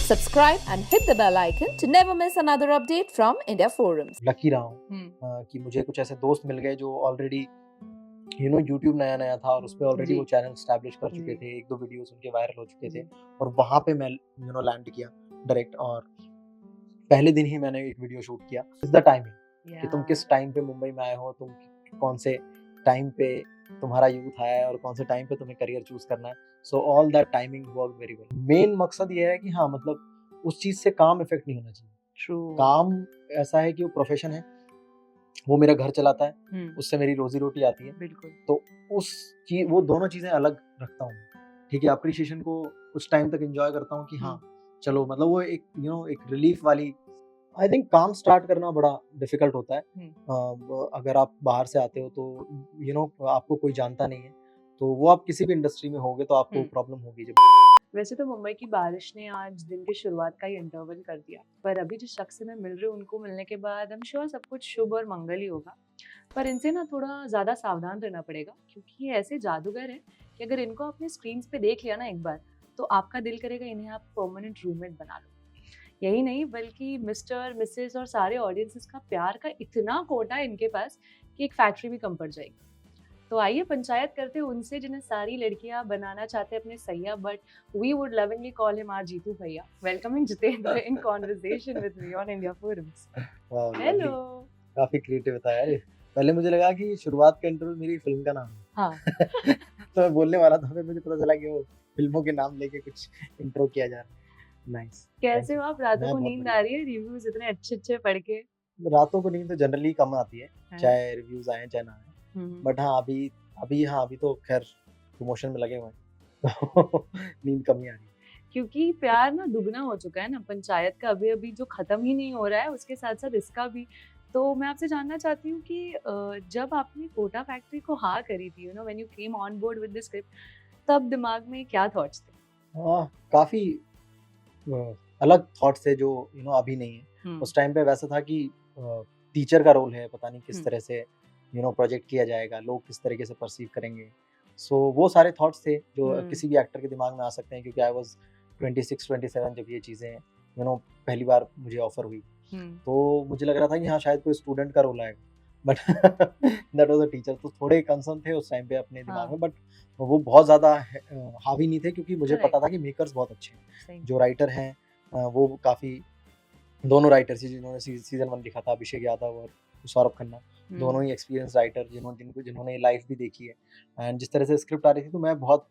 Subscribe and hit the bell icon to never miss another update from India Forums. Lucky रहा हूँ कि मुझे कुछ ऐसे दोस्त मिल गए जो ऑलरेडी यूट्यूब नया नया था और उस पे ऑलरेडी वो चैनल स्टैब्लिश कर चुके थे, एक दो वीडियोस उनके वायरल हो चुके थे और वहां पे मैं लैंड किया डायरेक्ट। और पहले दिन ही मैंने एक वीडियो शूट किया। इज द टाइमिंग कि तुम किस टाइम पे मुंबई में आए हो, तुम कौन से टाइम पे तुम्हारा यूथ आया है और कौन से टाइम पे तुम्हें करियर चूज करना है। So all that timing work very well. Main मकसद ये है कि हाँ मतलब उस चीज से काम इफेक्ट नहीं होना चाहिए। काम ऐसा है कि वो प्रोफेशन है, वो मेरा घर चलाता है, उससे मेरी रोजी रोटी आती है। बिल्कुल। तो वो दोनों चीजें अलग रखता हूँ। ठीक है, अप्रिशिएशन को कुछ टाइम तक एंजॉय करता हूँ कि हाँ चलो मतलब वो एक एक रिलीफ वाली। आई थिंक काम स्टार्ट करना बड़ा डिफिकल्ट होता है। अगर आप बाहर से आते हो तो आपको कोई जानता नहीं है, तो वो आप किसी भी इंडस्ट्री में होगे तो आपको प्रॉब्लम होगी। जब वैसे तो मुंबई की बारिश ने आज दिन की शुरुआत का ही इंटरवल कर दिया, पर अभी जिस शख्स से मैं मिल रही हूँ उनको मिलने के बाद आई एम श्योर सब कुछ शुभ और मंगल ही होगा। पर इनसे ना थोड़ा ज़्यादा सावधान रहना पड़ेगा, क्योंकि ये ऐसे जादूगर हैं कि अगर इनको अपने स्क्रीन्स पे देख लिया ना एक बार, तो आपका दिल करेगा इन्हें आप परमानेंट रूममेट बना लो। यही नहीं बल्कि मिस्टर, मिसेस और सारे ऑडियंसेस का प्यार का इतना कोटा है इनके पास कि एक फैक्ट्री भी कम पड़ जाएगी। तो आइए पंचायत करते हैं उनसे जिन्हें सारी लड़कियां बनाना चाहते हैं अपने सैया, but we would lovingly call him our Jeetu bhaiya. Welcoming Jitendra in conversation with me on India forums. Hello. काफी क्रिएटिव था यार। पहले मुझे लगा कि शुरुआत का इंटरव्यू मेरी फिल्म का नाम है। हाँ। तो मैं बोलने वाला था, फिर मुझे पता चला कि वो फिल्मों के नाम लेके कुछ इंट्रो किया जा रहा है। नाइस। कैसे हो आप? रातों को नींद आ रही है रिव्यूज इतने अच्छे अच्छे पढ़ के? रातों को नींद तो जनरली कम आती है, चाहे रिव्यूज आए चाहे ना आए। बट हाँ अभी तो खैर प्रमोशन में लगे हुए हैं तो नींद कम ही आ रही है। क्योंकि प्यार ना दुगना हो चुका है ना, पंचायत का अभी अभी जो खत्म ही नहीं हो रहा है, उसके साथ साथ इसका भी। तो मैं आपसे जानना चाहती हूँ कि जब आपने कोटा फैक्ट्री को हाँ करी थी, when you came on board with the script, तब दिमाग में क्या थॉट्स थे? काफी अलग थॉट्स थे जो अभी नहीं है। उस टाइम पे वैसा था कि टीचर का रोल है, पता नहीं किस तरह से प्रोजेक्ट किया जाएगा, लोग किस तरीके से परसीव करेंगे। सो वो सारे थॉट्स थे जो किसी भी एक्टर के दिमाग में आ सकते हैं, क्योंकि आई वाज 26-27 जब ये चीज़ें पहली बार मुझे ऑफर हुई। तो मुझे लग रहा था कि हाँ शायद कोई स्टूडेंट का रोल आएगा, but that was a teacher. तो थोड़े कंसर्न थे उस टाइम पे अपने दिमाग में, बट वो बहुत ज़्यादा हावी नहीं थे, क्योंकि मुझे पता था कि मेकर्स बहुत अच्छे हैं, जो राइटर हैं वो काफ़ी, दोनों राइटर्स जिन्होंने सीजन 1 लिखा था, अभिषेक यादव और सौरभ खन्ना, दोनों ही एक्सपीरियंस राइटर जिन्होंने लाइफ भी देखी है। एंड जिस तरह से स्क्रिप्ट आ रही थी तो मैं बहुत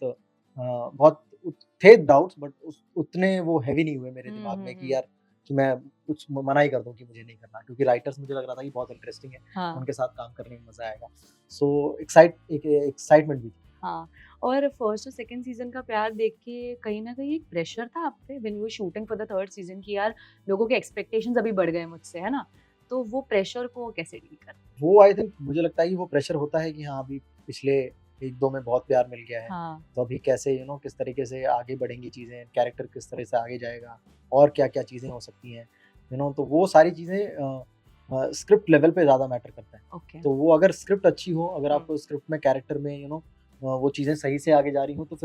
थे डाउट्स, बट उतने वो हैवी नहीं हुए मेरे दिमाग में कि यार कि मैं कुछ मना ही कर दूं कि मुझे नहीं करना, क्योंकि राइटर्स मुझे लग रहा था कि बहुत इंटरेस्टिंग है। हाँ। उनके साथ काम करने में मजा आएगा। सो एक्साइटमेंट भी थी। हाँ, और फर्स्ट और सेकंड सीजन का प्यार देख के कहीं ना कहीं एक प्रेशर था आप पे when you were shooting for the third season कि यार लोगों के एक्सपेक्टेशंस अभी बढ़ गए मुझसे, है ना? तो वो प्रेशर को कैसे डील कर? वो आई थिंक मुझे लगता है कि वो प्रेशर होता है कि हाँ अभी पिछले 1-2 में बहुत प्यार मिल गया है। तो अभी कैसे किस तरीके से आगे बढ़ेंगी चीज़ें, कैरेक्टर किस तरह से आगे जाएगा और क्या-क्या चीज़ें हो सकती हैं, तो वो सारी चीज़ें स्क्रिप्ट लेवल पे ज़्यादा मैटर करता है। तो वो अगर स्क्रिप्ट अच्छी हो, अगर आपको स्क्रिप्ट में कैरेक्टर में वो चीज़ें सही से आगे जा रही हो, तो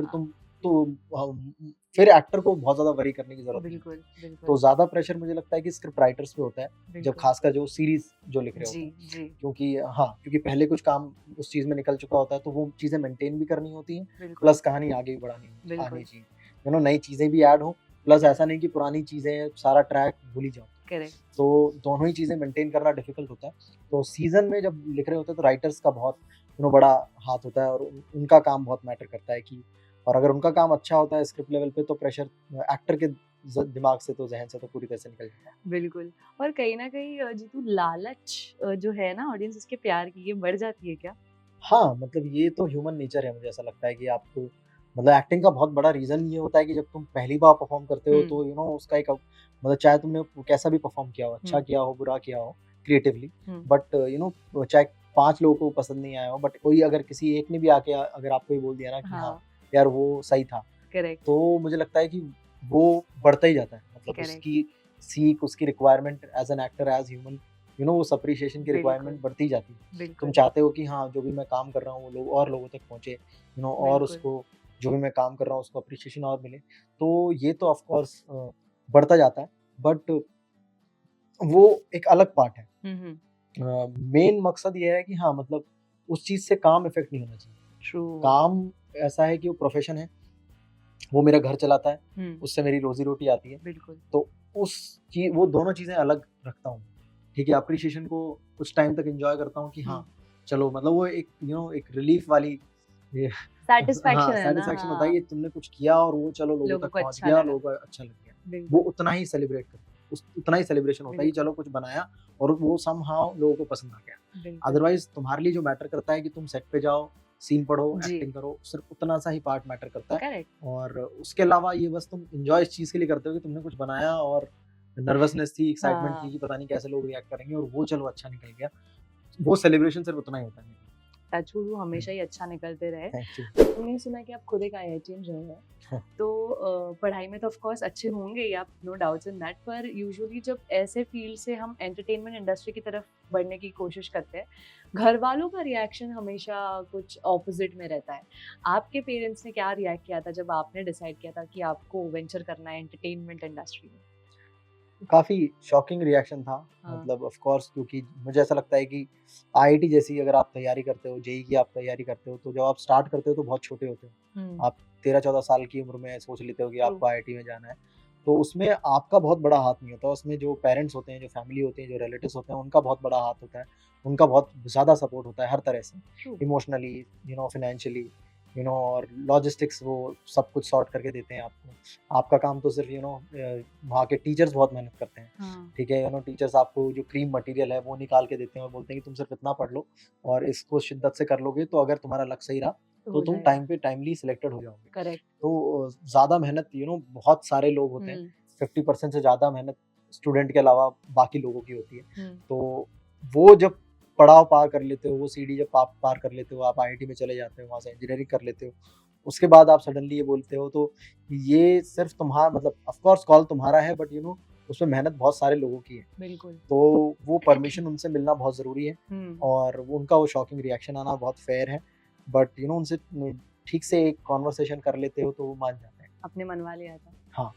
फिर एक्टर को बहुत ज़्यादा वरी करने की ज़रूरत नहीं। बिल्कुल। तो ज़्यादा प्रेशर मुझे लगता है कि स्क्रिप्ट राइटर्स पे होता है, जब खासकर जो सीरीज जो लिख रहे होते हैं। क्योंकि पहले कुछ काम उस चीज़ में निकल चुका होता है, तो वो चीज़ें मेंटेन भी करनी होती हैं, प्लस कहानी आगे भी बढ़ानी आनी चाहिए, नई चीज़ें भी ऐड हो, प्लस ऐसा नहीं कि पुरानी चीज़ें सारा ट्रैक भूल ही जाओ। तो दोनों ही चीज़ें मेंटेन करना डिफिकल्ट होता है। तो सीजन में जब लिख रहे होते हैं तो राइटर्स का बहुत बड़ा हाथ होता है, और उनका काम बहुत मैटर करता है कि, और अगर उनका काम अच्छा होता है स्क्रिप्ट लेवल पे, तो प्रेशर एक्टर के दिमाग से तो ज़हन से तो पूरी तरह से निकल जाता है। बिल्कुल। और कहीं ना कहीं जीतू लालच जो है ना ऑडियंस के प्यार की, ये बढ़ जाती है क्या? हाँ, मतलब ये तो ह्यूमन नेचर है। मुझे ऐसा लगता है कि आपको मतलब एक्टिंग का बहुत बड़ा रीज़न ये होता है कि जब तुम पहली बार परफॉर्म करते हो तो उसका एक मतलब चाहे तुमने कैसा भी परफॉर्म किया हो, अच्छा किया हो, बुरा किया हो क्रिएटिवली, बट चाहे 5 लोगों को पसंद नहीं आया हो, बट कोई अगर किसी एक ने भी आके अगर आपको ये बोल दिया ना कि हाँ यार वो सही था, तो मुझे लगता है कि वो बढ़ता ही जाता है। मतलब उसकी सीख, उसकी requirement as an actor, as human, उस अप्रिशिएशन की रिक्वायरमेंट बढ़ती जाती है। तुम चाहते हो कि हाँ जो भी मैं काम कर रहा हूँ वो लोग और लोगों तक पहुँचे, और उसको जो भी मैं काम कर रहा हूँ उसको अप्रिशिएशन और मिले। तो ये तो ऑफ कोर्स बढ़ता जाता है, बट वो एक अलग पार्ट है। मेन मकसद ये है कि हाँ मतलब उस चीज से काम इफेक्ट नहीं होना चाहिए। ट्रू। काम ऐसा है कि वो प्रोफेशन है, वो मेरा घर चलाता है, हम्म, उससे मेरी रोजी रोटी आती है, बिल्कुल। तो वो दोनों चीजें अलग रखता हूँ। ठीक है, अप्रिशिएशन को कुछ टाइम तक एंजॉय करता हूँ कि हाँ चलो मतलब वो एक एक रिलीफ वाली ये सेटिस्फैक्शन हाँ है ना। सेटिस्फैक्शन होता है कि तुमने कुछ किया और वो चलो लोगों लोगों तक को पहुंच अच्छा गया, लगा। लोगों को अच्छा लग गया, वो बिल्कुल उतना ही सेलिब्रेट करते हैं, उतना ही सेलिब्रेशन होता है कि बिल्कुल। चलो कुछ बनाया और वो समहाउ लोगों को पसंद आ गया। बिल्कुल अदरवाइज तुम्हारे लिए जो मैटर करता है कि तुम सेट पे जाओ, सीन पढ़ो, जी, एक्टिंग करो, सिर्फ उतना सा ही पार्ट मैटर करता है। करेक्ट। और उसके अलावा ये बस तुम एंजॉय इस चीज के लिए करते हो कि तुमने कुछ बनाया और नर्वसनेस थी, एक्साइटमेंट थी हाँ, कि पता नहीं कैसे लोग रिएक्ट करेंगे, और वो चलो अच्छा निकल गया। वो सेलिब्रेशन सिर्फ उतना ही होता है मेरे टचवुड वो हमेशा ही अच्छा निकलते रहे। लिए। Thank you। मैंने सुना कि आप खुद एक आईआईटीएन रहे हैं, हाँ। तो पढ़ाई में तो ऑफ कोर्स अच्छे होंगे ही आप, नो डाउट्स इन दैट, पर यूजुअली जब ऐसे फील्ड से हम एंटरटेनमेंट इंडस्ट्री की तरफ बढ़ने की कोशिश करते हैं, घर वालों का रिएक्शन हमेशा कुछ ऑपोजिट में रहता है। आपके पेरेंट्स ने क्या रिएक्ट किया था जब आपने डिसाइड किया था कि आपको वेंचर करना है एंटरटेनमेंट इंडस्ट्री में? काफ़ी शॉकिंग रिएक्शन था, हाँ। मतलब ऑफ कोर्स, क्योंकि मुझे ऐसा लगता है कि आईआईटी जैसी अगर आप तैयारी करते हो, जेईई की आप तैयारी करते हो, तो जब आप स्टार्ट करते हो तो बहुत छोटे होते हो। आप 13-14 साल की उम्र में सोच लेते हो कि ट्रू। आपको आईआईटी में जाना है। तो उसमें आपका बहुत बड़ा हाथ नहीं होता, उसमें जो पेरेंट्स होते हैं, जो फैमिली होती है, जो रिलेटिव्स होते हैं, उनका बहुत बड़ा हाथ होता है। उनका बहुत ज़्यादा सपोर्ट होता है हर तरह से, ट्रू। इमोशनली, फाइनेंशियली, और लॉजिस्टिक्स, वो सब कुछ सॉर्ट करके देते हैं आपको। आपका काम तो सिर्फ वहाँ के टीचर्स बहुत मेहनत करते हैं। हाँ, ठीक है, टीचर्स आपको जो क्रीम मटेरियल है वो निकाल के देते हैं और बोलते हैं कि तुम सिर्फ इतना पढ़ लो और इसको शिद्दत से कर लोगे, तो अगर तुम्हारा लक सही रहा तो तो हो तुम जाएगा। टाइमली सिलेक्टेड हो जाओगे। करेक्ट। तो ज़्यादा मेहनत बहुत सारे लोग होते हैं, 50% से ज़्यादा मेहनत स्टूडेंट के अलावा बाकी लोगों की होती है। तो वो जब पड़ाव पार कर लेते हो, वो सीढ़ी जब आप पार कर लेते हो, आप आईआईटी में चले जाते हो, वहाँ से इंजीनियरिंग कर लेते हो, उसके बाद आप सडनली ये बोलते हो, तो ये सिर्फ तुम्हारा मतलब ऑफ कोर्स कॉल तुम्हारा है, बट उसमें मेहनत बहुत सारे लोगों की है। बिल्कुल। तो वो परमिशन उनसे मिलना बहुत ज़रूरी है, और उनका वो शॉकिंग रिएक्शन आना बहुत फेयर है। बट उनसे ठीक से एक कॉन्वर्सेशन कर लेते हो तो वो मान जाते हैं। अपने मनवा लिया था। हाँ।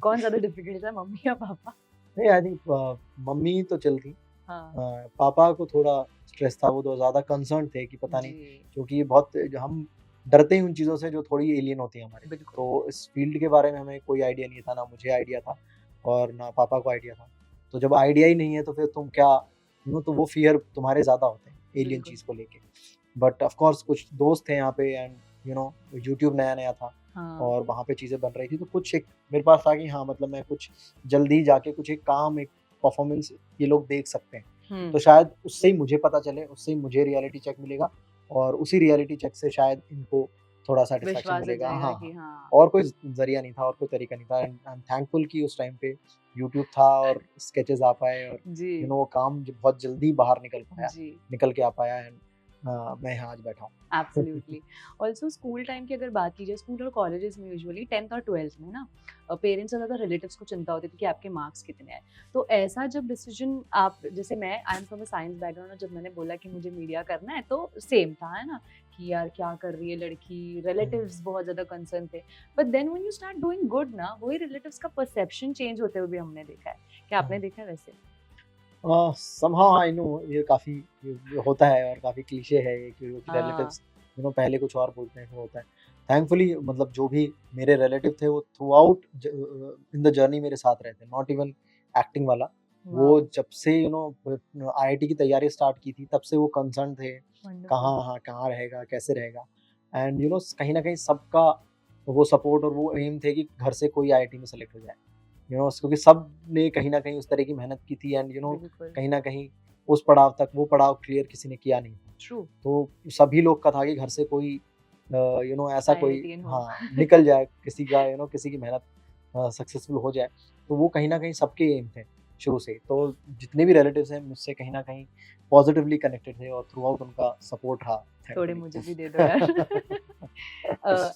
कौन ज़्यादा डिफिकल्ट था, मम्मी या पापा? नहीं, आई थिंक मम्मी तो चिल थी। हाँ, पापा को थोड़ा स्ट्रेस था, वो तो ज़्यादा कंसर्न थे कि पता नहीं, जी, क्योंकि ये बहुत हम डरते ही उन चीज़ों से जो थोड़ी एलियन होती हैं हमारे लिए। बिल्कुल। तो इस फील्ड के बारे में हमें कोई आइडिया नहीं था, ना मुझे आइडिया था और ना पापा को आइडिया था। तो जब आइडिया ही नहीं है तो फिर तुम क्या, तो वो फ़ियर तुम्हारे ज़्यादा होते हैं एलियन बिल्कुल। चीज़ को लेके। बट ऑफ कोर्स कुछ दोस्त थे यहाँ पे, एंड यूट्यूब नया-नया था हाँ, और वहाँ पे चीज़ें बन रही थी, तो कुछ एक मेरे पास था कि हाँ मतलब मैं कुछ जल्दी जाके कुछ एक काम, एक परफॉर्मेंस ये लोग देख सकते हैं। तो शायद उससे ही मुझे पता चले, उससे ही मुझे रियलिटी चेक मिलेगा और उसी रियलिटी चेक से शायद इनको थोड़ा सैटिस्फैक्शन विश्वास हो मिलेगा। जाएगा हाँ, कि हाँ। हाँ, और कोई ज़रिया नहीं था और कोई तरीका नहीं था, एंड आई एम थैंकफुल कि उस टाइम पे यूट्यूब था और स्केचेस आ पाए और जी, वो काम जो बहुत जल्दी बाहर जी, निकल के आ पाया, एंड मैं यहाँ आज बैठा हूँ। एब्सोल्युटली। ऑल्सो स्कूल टाइम की अगर बात की जाए, स्कूल और कॉलेजेस में यूजुअली 10th और 12th में ना पेरेंट्स से ज़्यादा रिलेटिव्स को चिंता होती थी कि आपके मार्क्स कितने आए। तो ऐसा जब डिसीजन आप, जैसे मैं I am from a science background, और जब मैंने बोला कि मुझे मीडिया करना है तो सेम था, है ना, कि यार क्या कर रही है लड़की, रिलेटिव्स बहुत ज़्यादा कंसर्न थे। But then when you start doing good ना, वही रिलेटिव्स का परसेप्शन चेंज होते हुए भी हमने देखा है। क्या आपने देखा है वैसे? समहाउ आई नो ये काफ़ी ये होता है और काफ़ी क्लीशे है ये, क्योंकि हाँ, रिलेटिव्स पहले कुछ और बोलते हैं, फिर होता है। थैंकफुली मतलब जो भी मेरे रिलेटिव थे वो through out in the journey मेरे साथ रहे थे, नॉट इवन एक्टिंग वाला। वो वाओ, जब से आईआईटी की तैयारी स्टार्ट की थी तब से वो कंसर्न थे, वंडरफुल। कहाँ रहेगा, कैसे रहेगा, एंड कहीं न कहीं सबका वो सपोर्ट और वो एम थे कि घर से कोई आईआईटी में सेलेक्ट हो जाए। क्योंकि सब ने कहीं न कहीं उस तरह की मेहनत की थी, एंड बिल्कुल, कहीं न कहीं उस पड़ाव तक वो पड़ाव क्लियर किसी ने किया नहीं था। ट्रू, तो सभी लोग का था कि घर से कोई ऐसा कोई आईआईटीएन हो। हाँ, निकल जाए किसी का किसी की मेहनत सक्सेसफुल हो जाए। तो वो कहीं न कहीं सबके एम थे शुरू से ही। तो जितने भी रिलेटिव्स हैं मुझसे कहीं न कहीं पॉजिटिवली कनेक्टेड थे और थ्रू आउट उनका सपोर्ट रहा थोड़े थैंकफुली। मुझे भी दे दो यार।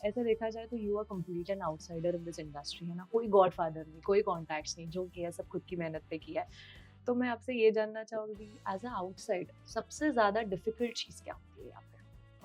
ऐसा देखा जाए तो you are complete an outsider in this industry, है ना, कोई गॉडफादर नहीं, कोई कॉन्टैक्ट्स नहीं, जो किया सब खुद की मेहनत पे किया है। तो मैं आपसे ये जानना चाहूंगी, एज अ आउटसाइडर सबसे ज्यादा डिफिकल्ट चीज क्या होती है यहाँ पे?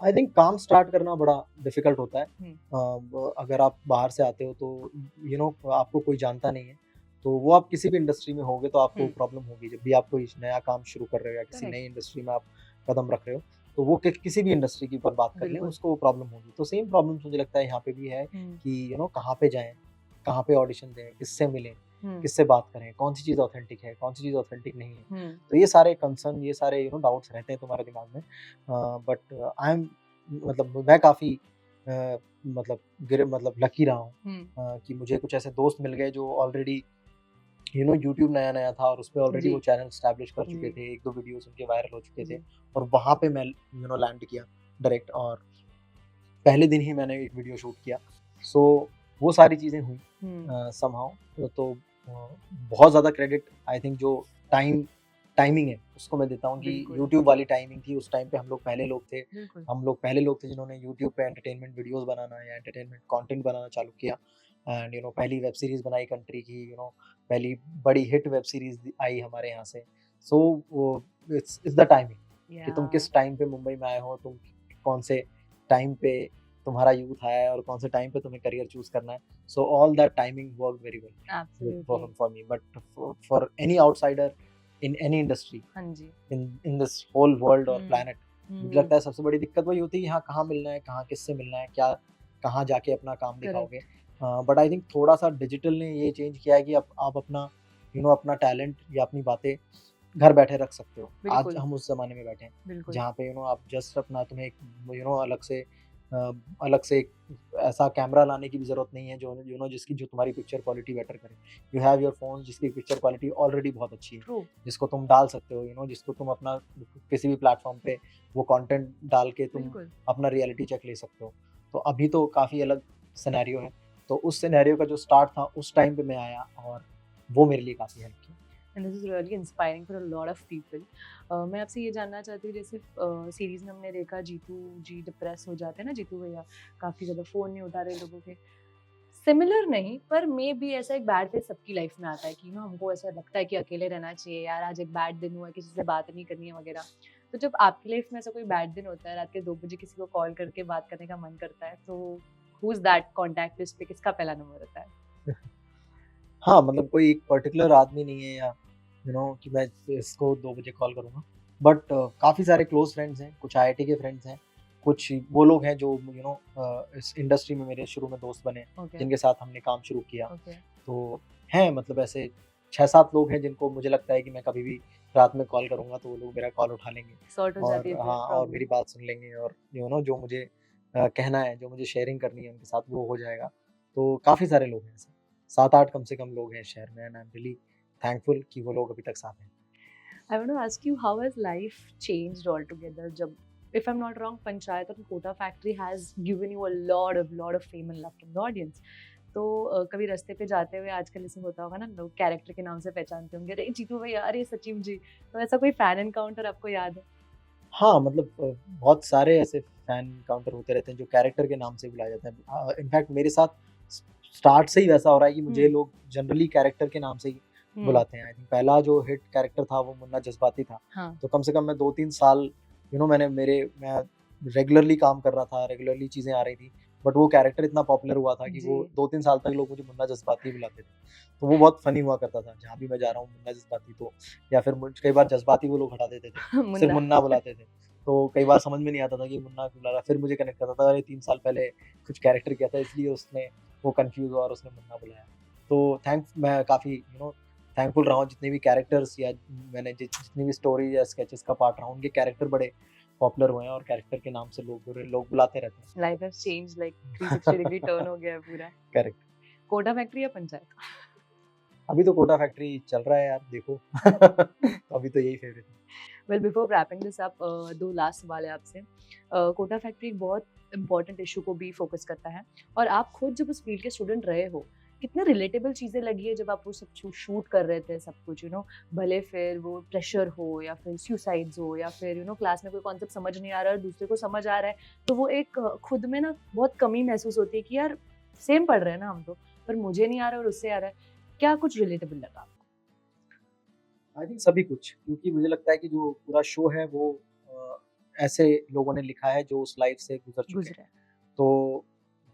आई थिंक काम स्टार्ट करना बड़ा डिफिकल्ट होता है। हम्म, अगर आप बाहर से आते हो तो आपको कोई जानता नहीं है, तो वो आप किसी भी इंडस्ट्री में होगे तो आपको हम्म, प्रॉब्लम होगी जब भी आप कोई नया काम शुरू कर रहे हो या किसी करेक्ट, नई इंडस्ट्री में आप कदम रख रहे हो, तो वो किसी भी इंडस्ट्री की पर बात कर लें बिल्कुल, उसको प्रॉब्लम होगी। तो सेम प्रॉब्लम मुझे लगता है यहाँ पे भी है हम्म, कि कहाँ पे जाएँ, कहाँ पे ऑडिशन दें, किससे मिलें, हम्म, किससे बात करें, कौन सी चीज़ ऑथेंटिक है, कौन सी चीज़ ऑथेंटिक नहीं है। हम्म, तो ये सारे कंसर्न, ये सारे डाउट्स रहते हैं तुम्हारे दिमाग में। बट आई एम मतलब मैं काफ़ी मतलब लकी रहा हूँ हम्म, कि मुझे कुछ ऐसे दोस्त मिल गए जो ऑलरेडी यूट्यूब नया-नया था और उसपे ऑलरेडी जी, वो चैनल एस्टैब्लिश कर चुके जी, थे, 1-2 वीडियोज़ उनके वायरल हो चुके थे जी, और वहाँ पे मैं लैंड किया डायरेक्ट और पहले दिन ही मैंने एक वीडियो शूट किया। सो वो सारी चीज़ें हुई हम्म, समहाउ तो बहुत ज़्यादा क्रेडिट आई थिंक जो टाइमिंग है उसको मैं देता हूँ कि बिल्कुल, यूट्यूब वाली टाइमिंग थी उस टाइम पे हम लोग पहले लोग थे। बिल्कुल, हम लोग पहले लोग थे जिन्होंने यूट्यूब पे एंटरटेनमेंट वीडियोज़ बनाना या एंटरटेनमेंट कंटेंट बनाना चालू किया एंड पहली वेब सीरीज़ बनाई कंट्री की पहली बड़ी हिट वेब सीरीज़ आई हमारे यहाँ से। सो वो इट्स द टाइमिंग कि या तुम किस टाइम पे मुंबई में आए हो, तुम कौन से टाइम पे तुम्हारा यूथ आया है और कौन से टाइम पे तुम्हें करियर चूज़ करना है। So all that timing worked very well with absolutely, for me but for any outsider in any industry हाँ जी, in this whole world और हम्म, planet मुझे लगता है सबसे बड़ी दिक्कत वही होती है कि हाँ कहाँ मिलना है, कहाँ किससे मिलना है, क्या कहाँ जाके अपना काम दिखाओगे। करेक्ट, बट आई थिंक थोड़ा सा डिजिटल ने ये चेंज किया है कि आप अपना अपना टैलेंट या अपनी बातें घर बैठे रख सकते हो। आज बिल्कुल, हम उस ज़माने में बैठे हैं, बिल्कुल, जहाँ पे आप जस्ट अपना तुम्हें एक अलग से एक ऐसा कैमरा लाने की भी ज़रूरत नहीं है जो जिसकी जो तुम्हारी पिक्चर क्वालिटी बेटर करे। यू हैव योर फ़ोन जिसकी पिक्चर क्वालिटी ऑलरेडी बहुत अच्छी है, ट्रू, जिसको तुम डाल सकते हो जिसको तुम अपना किसी भी प्लेटफ़ॉर्म पे वो कंटेंट डाल के तुम बिल्कुल, अपना रियलिटी चेक ले सकते हो। तो अभी तो काफ़ी अलग सिनेरियो है। तो उस सिनेरियो का जो स्टार्ट था उस टाइम पे मैं आया और वो मेरे लिए काफ़ी हेल्प किया। And this is really inspiring for a lot of people. मैं आपसे ये जानना चाहती हूँ, जैसे सीरीज़ में हमने देखा जीतू जी डिप्रेस हो जाते हैं ना, जीतू भैया काफ़ी ज़्यादा फ़ोन नहीं उठा रहे लोगों के। सिमिलर नहीं, पर मे बी ऐसा एक बैड फेज़ सबकी लाइफ में आता है कि हमको ऐसा लगता है कि अकेले रहना चाहिए यार, आज एक बैड दिन हुआ है, किसी से बात नहीं करनी है वगैरह। तो जब आपकी लाइफ में ऐसा कोई बैड दिन होता है, रात के 2 बजे किसी को कॉल करके बात करने का मन करता है, तो who is that contact list पे किसका पहला नंबर होता है? हाँ, मतलब कोई एक पर्टिकुलर आदमी नहीं है या कि मैं इसको 2 बजे कॉल करूँगा। बट काफ़ी सारे क्लोज़ फ्रेंड्स हैं, कुछ आईआईटी के फ्रेंड्स हैं, कुछ वो लोग हैं जो इस इंडस्ट्री में मेरे शुरू में दोस्त बने, ओके, जिनके साथ हमने काम शुरू किया। ओके, तो हैं मतलब ऐसे 6-7 लोग हैं जिनको मुझे लगता है कि मैं कभी भी रात में कॉल करूँगा तो वो लोग मेरा कॉल उठा लेंगे सॉर्ट हो जाती और है फिर हाँ, और मेरी प्रॉब्लम। बात सुन लेंगे और जो मुझे कहना है, जो मुझे शेयरिंग करनी है उनके साथ वो हो जाएगा। तो काफ़ी सारे लोग हैं ऐसे। 7-8 कम से कम लोग हैं शहर में and I am really thankful कि वो लोग अभी तक साथ हैं। I want to ask you, how has life changed altogether? जब, if I'm not wrong, Panchayat और Kota factory has given you a lot of fame and love from the audience. तो कभी रास्ते पे जाते हुए आजकल ऐसे होता होगा ना, लोग कैरेक्टर के नाम से पहचानते होंगे, अरे जीतू भैया, अरे सचिव जी, तो ऐसा कोई फैन एनकाउंटर आपको याद है? हाँ, मतलब बहुत सारे ऐसे फैन एनकाउंटर होते रहते हैं जो कैरेक्टर के नाम से बुलाए जाते हैं। इनफैक्ट मेरे साथ स स्टार्ट से ही वैसा हो रहा है कि मुझे हम्म, लोग जनरली कैरेक्टर के नाम से ही हम्म, बुलाते हैं। आई थिंक पहला जो हिट कैरेक्टर था वो मुन्ना जज़्बाती था। हाँ, तो कम से कम मैं 2-3 साल मैं रेगुलरली काम कर रहा था, रेगुलरली चीज़ें आ रही थी। बट वो कैरेक्टर इतना पॉपुलर हुआ था कि जी, वो 2-3 साल तक लोग मुझे मुन्ना जज़्बाती ही बुलाते थे। तो वो बहुत फ़नी हुआ करता था। जहाँ भी मैं जा रहा हूँ मुन्ना जज़्बाती तो या फिर मुझ कई बार जज़्बाती वो लोग हटा देते थे। सिर्फ़ मुन्ना, मुन्ना बुलाते थे। तो कई बार समझ में नहीं आता था कि मुन्ना क्यों बुला रहा है। फिर मुझे कनेक्ट करता था अरे 3 साल पहले कुछ कैरेक्टर किया था इसलिए उसने वो कन्फ्यूज़ हुआ और उसने मुन्ना बुलाया। तो मैं काफ़ी थैंकफुल रहा हूँ जितने भी कैरेक्टर्स या मैंने जितनी भी स्टोरी या स्केचेस का पार्ट रहा हूँ, उनके कैरेक्टर बड़े पॉपुलर हुए हैं और कैरेक्टर के नाम से लोग बुलाते रहते हैं। Life has change, like 360 degree turn हो गया है पूरा। करेक्ट। कोटा फैक्ट्री या पंचायत? अभी तो कोटा फैक्ट्री चल रहा है यार देखो। तो अभी तो यही फेवरेट है। Well, before wrapping this up, दो लास्ट सवाल है आपसे। कोटा फैक्ट्री एक बहुत इंपॉर्टेंट इशू को भी फोकस करता है, और आप खुद जब उस फील्ड के स्टूडेंट रहे हो, कितने रिलेटेबल चीज़ें लगी है जब आप वो सब शूट कर रहे थे सब कुछ, भले फिर वो प्रेशर हो या फिर सुसाइड्स हो या फिर क्लास में कोई कॉन्सेप्ट समझ नहीं आ रहा है और दूसरे को समझ आ रहा है, तो वो एक खुद में ना बहुत कमी महसूस होती है कि यार सेम पढ़ रहे हैं ना हम तो, पर मुझे नहीं आ रहा और उससे आ रहा है। क्या कुछ रिलेटेबल लगा आपको? आई थिंक सभी कुछ क्योंकि मुझे लगता है कि जो पूरा शो है वो ऐसे लोगों ने लिखा है जो उस लाइफ से गुजर चुके हैं। गुजरा है। तो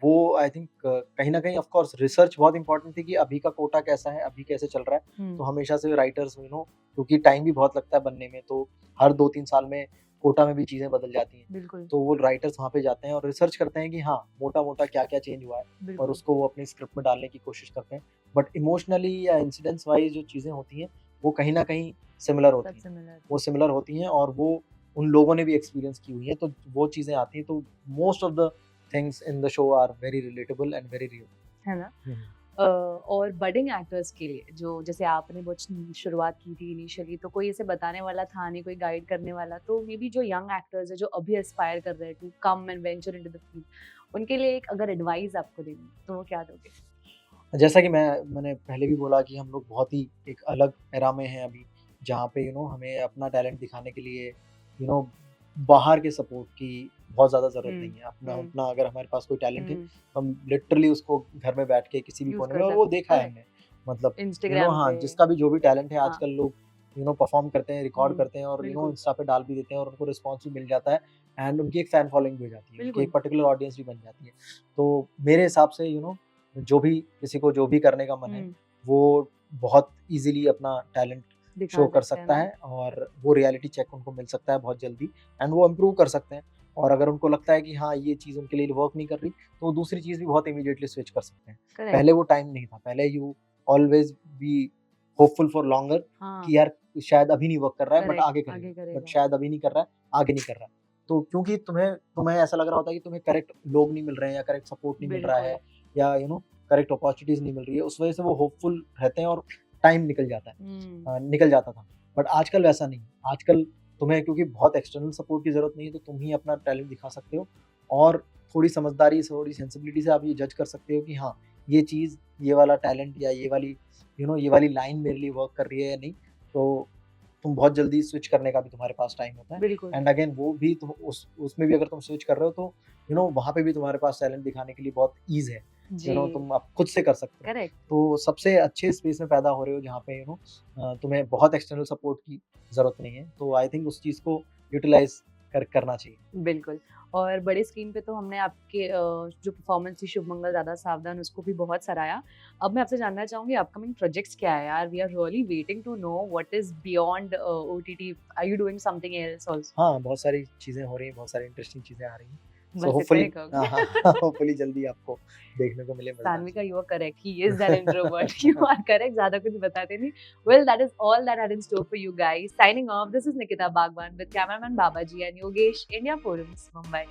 वो आई थिंक कहीं ना कहीं ऑफ कोर्स रिसर्च बहुत इंपॉर्टेंट थी कि अभी का कोटा कैसा है, अभी कैसे चल रहा है। तो हमेशा से राइटर्स क्योंकि टाइम भी बहुत लगता है बनने में, तो हर 2-3 साल में कोटा में भी चीजें बदल जाती हैं। बिल्कुल तो वो राइटर्स वहाँ पे जाते हैं और रिसर्च करते हैं कि हाँ मोटा मोटा क्या क्या चेंज हुआ है, और बिल्कुल उसको वो अपनी स्क्रिप्ट में डालने की कोशिश करते हैं। बट इमोशनली या इंसिडेंट्स वाइज जो चीज़ें होती हैं वो कहीं ना कहीं सिमिलर होती सब हैं, सिमिलर वो सिमिलर होती हैं और वो उन लोगों ने भी एक्सपीरियंस की हुई है, तो वो चीज़ें आती हैं। तो most of the things in the show are very relatable and very real. है ना। और बडिंग एक्टर्स के लिए जो जैसे आपने बहुत शुरुआत की थी इनिशियली, तो कोई ऐसे बताने वाला था नहीं, कोई गाइड करने वाला, तो मे बी जो यंग एक्टर्स है जो अभी एस्पायर कर रहे हैं to come and venture into the field, उनके लिए एक अगर एडवाइस आपको देनी है, तो वो क्या दोगे? जैसा कि मैंने पहले भी बोला कि हम लोग बहुत ही एक अलग एरा में हैं अभी, जहाँ पे हमें अपना टैलेंट दिखाने के लिए बाहर के सपोर्ट की बहुत ज़्यादा ज़रूरत नहीं है। अपना हम्म अपना अगर हमारे पास कोई टैलेंट है, हम्म तो हम लिटरली उसको घर में बैठ के किसी भी यूज कोने कर में, और वो सकते देखा है करेक्ट हमने, मतलब इंस्टाग्राम हाँ, पे। जिसका भी जो भी टैलेंट है हाँ आजकल लोग परफॉर्म करते हैं, रिकॉर्ड करते हैं और बिल्कुल इंस्टा पे डाल भी देते हैं और उनको रिस्पॉन्स भी मिल जाता है, एंड उनकी एक फैन फॉलोइंग भी हो जाती है, उनकी एक बिल्कुल पर्टिकुलर ऑडियंस भी बन जाती है। तो मेरे हिसाब से जो भी किसी को जो भी करने का मन है, वो बहुत ईज़िली अपना टैलेंट दिखा शो कर सकते हैं सकता ना। है और वो रियलिटी चेक उनको मिल सकता है बहुत जल्दी, एंड वो इम्प्रूव कर सकते हैं। और अगर उनको लगता है कि हाँ, ये चीज़ उनके लिए वर्क नहीं कर रही, तो वो दूसरी चीज़ भी बहुत इमीडिएटली स्विच कर सकते हैं। करेक्ट पहले वो टाइम नहीं था, पहले you always be hopeful for longer हाँ कि यार शायद अभी नहीं वर्क कर रहा है, बट करेक्ट आगे आगे करेगा, बट करेगा शायद अभी नहीं कर रहा है, आगे नहीं कर रहा है। तो क्योंकि तुम्हें ऐसा लग रहा होता है कि तुम्हें करेक्ट लोग नहीं मिल रहे हैं या करेक्ट सपोर्ट नहीं मिल रहा बिल्कुल है, या करेक्ट अपॉर्चुनिटीज़ नहीं मिल रही है, उस वजह से वो होपफुल रहते हैं और टाइम निकल जाता है। निकल जाता था। बट आजकल वैसा नहीं है। आजकल तुम्हें क्योंकि बहुत एक्सटर्नल सपोर्ट की ज़रूरत नहीं है, तो तुम ही अपना टैलेंट दिखा सकते हो और थोड़ी समझदारी से, थोड़ी सेंसिबिलिटी से आप ये जज कर सकते हो कि हाँ, ये चीज़, ये वाला टैलेंट या ये वाली लाइन मेरे लिए वर्क कर रही है या नहीं। तो तुम बहुत जल्दी स्विच करने का भी तुम्हारे पास टाइम होता है, बिल्कुल एंड अगेन वो भी तुम उसमें भी अगर तुम स्विच कर रहे हो, तो वहाँ पे भी तुम्हारे पास टैलेंट दिखाने के लिए बहुत ईज़ है। जी तुम आप खुद से कर सकते हो। करेक्ट तो सबसे अच्छे स्पेस में पैदा हो रहे हो जहाँ पे तुम्हें बहुत एक्सटर्नल सपोर्ट की ज़रूरत नहीं है। तो आई थिंक उस चीज़ को यूटिलाइज़ करना चाहिए। बिल्कुल। और बड़े स्क्रीन पे तो हमने आपके जो परफॉर्मेंस थी शुभ मंगल ज़्यादा सावधान, उसको भी बहुत सराहा। अब मैं आपसे जानना चाहूँगी अपकमिंग प्रोजेक्ट्स क्या है यार? We are really waiting to know what is beyond OTT. Are you doing something else also? हाँ, बहुत सारी चीज़ें हो रही हैं, बहुत सारी इंटरेस्टिंग चीज़ें आ रही हैं। सो बस इतना होपफुली ही कहोगे? होपफुली जल्दी आपको देखने को मिले मज़ेदार सान्विका, चीज़ें। You are correct. He is an introvert. You are correct, ज़्यादा कुछ बताते नहीं। Well, that is all that I had in store for you guys. Signing off, this is Nikita Bagwan with cameraman Babaji and Yogesh, India Forums, Mumbai.